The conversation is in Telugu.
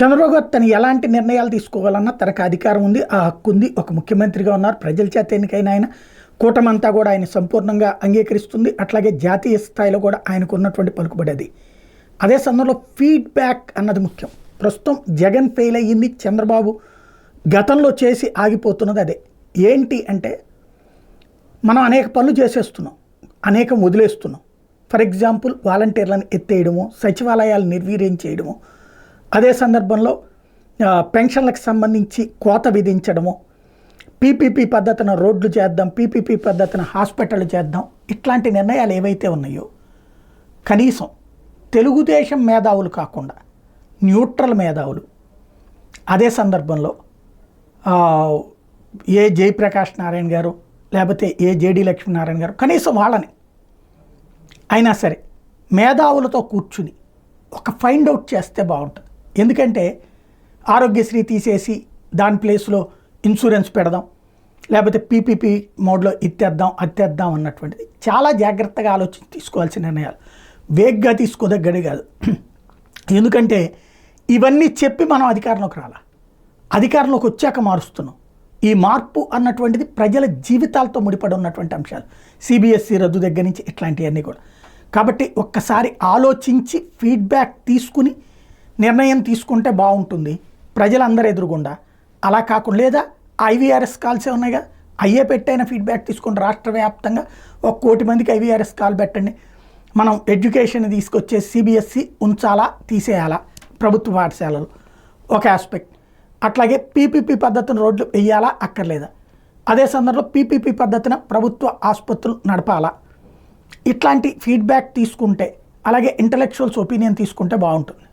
చంద్రబాబు గారు తను ఎలాంటి నిర్ణయాలు తీసుకోవాలన్నా తనకు అధికారం ఉంది, ఆ హక్కు ఉంది. ఒక ముఖ్యమంత్రిగా ఉన్నారు, ప్రజల చేత ఎన్నికైన ఆయన. కూటమంతా కూడా ఆయన సంపూర్ణంగా అంగీకరిస్తుంది. అట్లాగే జాతీయ స్థాయిలో కూడా ఆయనకు ఉన్నటువంటి పలుకుబడి అది. అదే సందర్భంలో ఫీడ్బ్యాక్ అన్నది ముఖ్యం. ప్రస్తుతం జగన్ ఫెయిల్ అయ్యింది, చంద్రబాబు గతంలో చేసి ఆగిపోతున్నది అదే. ఏంటి అంటే మనం అనేక పనులు చేసేస్తున్నాం, అనేకం వదిలేస్తున్నాం. ఫర్ ఎగ్జాంపుల్ వాలంటీర్లను ఎత్తేయడము, సచివాలయాలు నిర్వీర్యం చేయడము, అదే సందర్భంలో పెన్షన్లకు సంబంధించి కోత విధించడము, పీపీపీ పద్ధతిన రోడ్లు చేద్దాం, పీపీపీ పద్ధతిన హాస్పిటల్ చేద్దాం, ఇట్లాంటి నిర్ణయాలు ఏవైతే ఉన్నాయో కనీసం తెలుగుదేశం మేధావులు కాకుండా న్యూట్రల్ మేధావులు, అదే సందర్భంలో ఏ జయప్రకాష్ నారాయణ గారు లేకపోతే ఏ జేడీ లక్ష్మీనారాయణ గారు, కనీసం వాళ్ళని అయినా సరే మేధావులతో కూర్చుని ఒక ఫైండ్ అవుట్ చేస్తే బాగుంటుంది. ఎందుకంటే ఆరోగ్యశ్రీ తీసేసి దాని ప్లేస్లో ఇన్సూరెన్స్ పెడదాం, లేకపోతే పీపీపీ మోడ్లో ఇత్తేద్దాం అత్తేద్దాం అన్నటువంటిది చాలా జాగ్రత్తగా ఆలోచించి తీసుకోవాల్సిన నిర్ణయాలు. వేగ్గా తీసుకోదగ్గది కాదు. ఎందుకంటే ఇవన్నీ చెప్పి మనం అధికారంలోకి రాలా, అధికారంలోకి వచ్చాక మారుస్తున్నాం. ఈ మార్పు అన్నటువంటిది ప్రజల జీవితాలతో ముడిపడి ఉన్నటువంటి అంశాలు. సిబిఎస్ఈ రద్దు దగ్గర నుంచి ఇట్లాంటివన్నీ కూడా. కాబట్టి ఒక్కసారి ఆలోచించి ఫీడ్బ్యాక్ తీసుకుని నిర్ణయం తీసుకుంటే బాగుంటుంది ప్రజలందరూ ఎదురుగుండా. అలా కాకుండా లేదా ఐవీఆర్ఎస్ కాల్సే ఉన్నాయిగా, అయ్యే పెట్టైన ఫీడ్బ్యాక్ తీసుకుని రాష్ట్ర వ్యాప్తంగా 1 కోటి మందికి ఐవీఆర్ఎస్ కాల్ పెట్టండి. మనం ఎడ్యుకేషన్ తీసుకొచ్చే సిబిఎస్ఈ ఉంచాలా తీసేయాలా ప్రభుత్వ పాఠశాలలు ఒక ఆస్పెక్ట్. అట్లాగే పీపీపీ పద్ధతిన రోడ్లు వేయాలా అక్కర్లేదా, అదే సందర్భంలో పీపీపీ పద్ధతిన ప్రభుత్వ ఆసుపత్రులు నడపాలా, ఇట్లాంటి ఫీడ్బ్యాక్ తీసుకుంటే అలాగే ఇంటలెక్చువల్స్ ఒపీనియన్ తీసుకుంటే బాగుంటుంది.